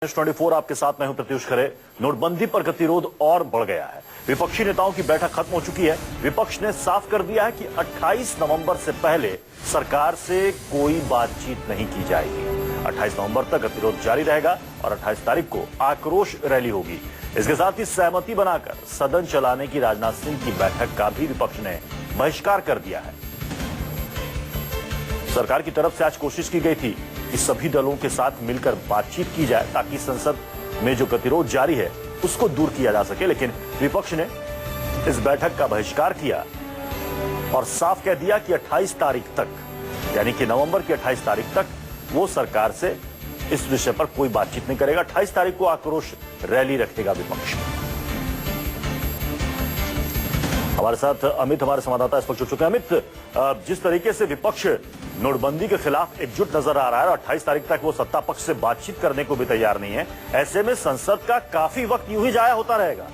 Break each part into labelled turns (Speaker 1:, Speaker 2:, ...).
Speaker 1: 24 आपके साथ मैं हूं प्रत्युष खरे। नोटबंदी पर गतिरोध और बढ़ गया है। विपक्षी नेताओं की बैठक खत्म हो चुकी है। विपक्ष ने साफ कर दिया है कि 28 नवंबर से पहले सरकार से कोई बातचीत नहीं की जाएगी। 28 नवंबर तक गतिरोध जारी रहेगा और 28 तारीख को आक्रोश रैली होगी। इसके साथ ही सहमति बनाकर सदन चलाने की राजनाथ सिंह की बैठक का भी विपक्ष ने बहिष्कार कर दिया है। सरकार की तरफ से आज कोशिश की गई थी कि सभी दलों के साथ मिलकर बातचीत की जाए ताकि संसद में जो गतिरोध जारी है उसको दूर किया जा सके, लेकिन विपक्ष ने इस बैठक का बहिष्कार किया और साफ कह दिया कि 28 तारीख तक, यानी कि नवंबर की 28 तारीख तक वो सरकार से इस विषय पर कोई बातचीत नहीं करेगा। 28 तारीख को आक्रोश रैली रखेगा विपक्ष। हमारे साथ अमित, हमारे संवाददाता इस वक्त जुड़ चुके हैं। अमित, जिस तरीके से विपक्ष नोटबंदी के खिलाफ एकजुट नजर आ रहा है और 28 तारीख तक वो सत्ता पक्ष से बातचीत करने को भी तैयार नहीं है, ऐसे में संसद का काफी वक्त यूं ही जाया होता रहेगा।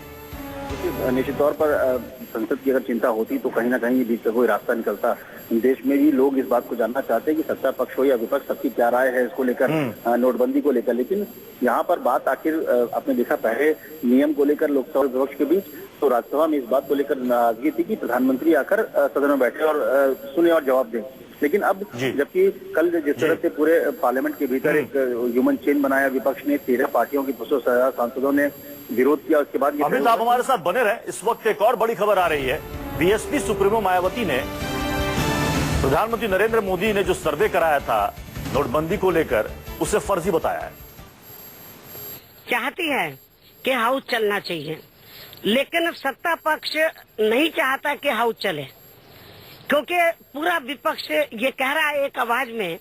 Speaker 2: निश्चित तौर पर संसद की अगर चिंता होती तो कहीं ना कहीं बीच से कोई रास्ता निकलता। देश में भी लोग इस बात को जानना चाहते हैं कि सत्ता पक्ष हो या विपक्ष, सबकी क्या राय है इसको लेकर, नोटबंदी को लेकर। लेकिन यहाँ पर बात आखिर आपने देखा, पहले नियम को लेकर लोकसभा और विपक्ष के बीच, तो राज्यसभा में इस बात को लेकर नाराजगी थी कि प्रधानमंत्री आकर सदन में बैठे और सुने और जवाब दें। लेकिन अब जबकि कल जिस तरह से पूरे पार्लियामेंट के भीतर एक ह्यूमन चेन बनाया विपक्ष ने, 13 पार्टियों की 200 सांसदों ने विरोध किया, उसके बाद
Speaker 1: अमित आप हमारे साथ बने रहे। इस वक्त एक और बड़ी खबर आ रही है। बीएसपी सुप्रीमो मायावती ने प्रधानमंत्री नरेंद्र मोदी ने जो सर्वे कराया था नोटबंदी को लेकर, उसे फर्जी बताया है।
Speaker 3: चाहती है कि हाउस चलना चाहिए, लेकिन सत्ता पक्ष नहीं चाहता कि हाउस चले, क्योंकि पूरा विपक्ष ये कह रहा है एक आवाज में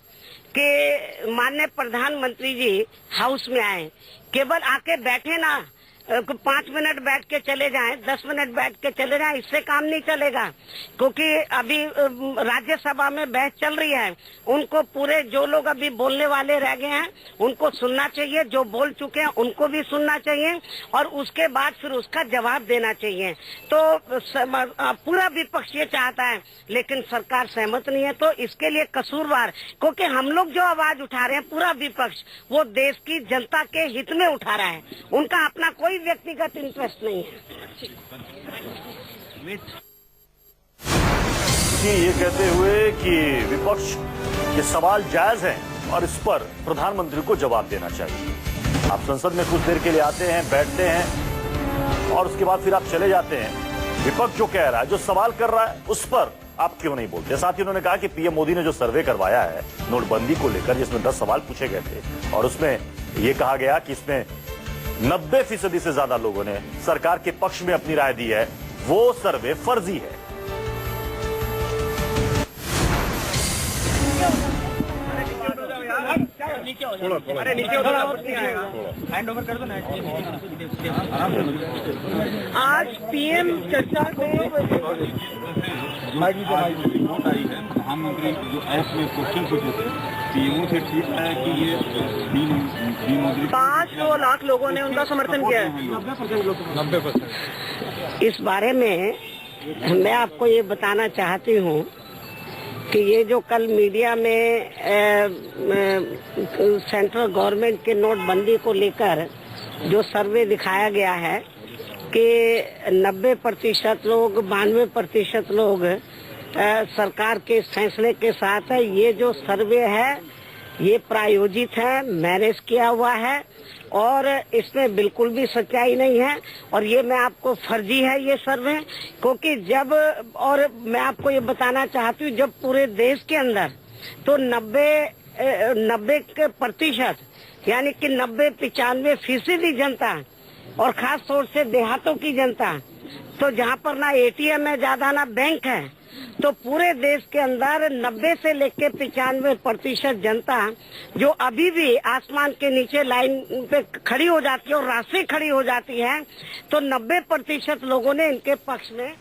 Speaker 3: कि माननीय प्रधानमंत्री जी हाउस में आए, केवल आके बैठे ना, 5 मिनट बैठ के चले जाएं, 10 मिनट बैठ के चले जाएं, इससे काम नहीं चलेगा। क्योंकि अभी राज्यसभा में बहस चल रही है, उनको पूरे जो लोग अभी बोलने वाले रह गए हैं उनको सुनना चाहिए, जो बोल चुके हैं उनको भी सुनना चाहिए और उसके बाद फिर उसका जवाब देना चाहिए। तो पूरा विपक्ष ये चाहता है, लेकिन सरकार सहमत नहीं है। तो इसके लिए कसूरवार, क्योंकि हम लोग जो आवाज उठा रहे हैं पूरा विपक्ष, वो देश की जनता के हित में उठा रहा है, उनका अपना कोई व्यक्तिगत इंटरेस्ट नहीं है।
Speaker 1: ये कहते हुए कि विपक्ष के सवाल जायज हैं और इस पर प्रधानमंत्री को जवाब देना चाहिए। आप संसद में कुछ देर के लिए आते हैं, बैठते हैं और उसके बाद फिर आप चले जाते हैं। विपक्ष जो कह रहा है, जो सवाल कर रहा है, उस पर आप क्यों नहीं बोलते? साथ ही उन्होंने कहा कि पीएम मोदी ने जो सर्वे करवाया है नोटबंदी को लेकर, जिसमें 10 सवाल पूछे गए थे और उसमें यह कहा गया कि इसमें 90% से ज्यादा लोगों ने सरकार के पक्ष में अपनी राय दी है, वो सर्वे फर्जी है।
Speaker 3: आज पीएम चर्चा को
Speaker 4: रिपोर्ट आई है, प्रधानमंत्री जो ऐप में क्वेश्चन पूछे थे, पीएमओ से ठीक है कि ये
Speaker 3: 5 लाख लोगों ने उनका समर्थन किया है। 90%। इस बारे में मैं आपको ये बताना चाहती हूँ कि ये जो कल मीडिया में सेंट्रल गवर्नमेंट के नोटबंदी को लेकर जो सर्वे दिखाया गया है कि 90% लोग, 92% लोग सरकार के फैसले के साथ है। ये जो सर्वे है ये प्रायोजित है, मैनेज किया हुआ है और इसमें बिल्कुल भी सच्चाई नहीं है और ये मैं आपको फर्जी है ये सर्वे, क्योंकि जब, और मैं आपको ये बताना चाहती हूँ, जब पूरे देश के अंदर तो 90% यानी कि 90-95% जनता और खास तौर से देहातों की जनता, तो जहाँ पर ना एटीएम है ज्यादा ना बैंक है, तो पूरे देश के अंदर 90 से लेकर 95% जनता जो अभी भी आसमान के नीचे लाइन पे खड़ी हो जाती है और रास्ते खड़ी हो जाती है, तो 90% लोगों ने इनके पक्ष में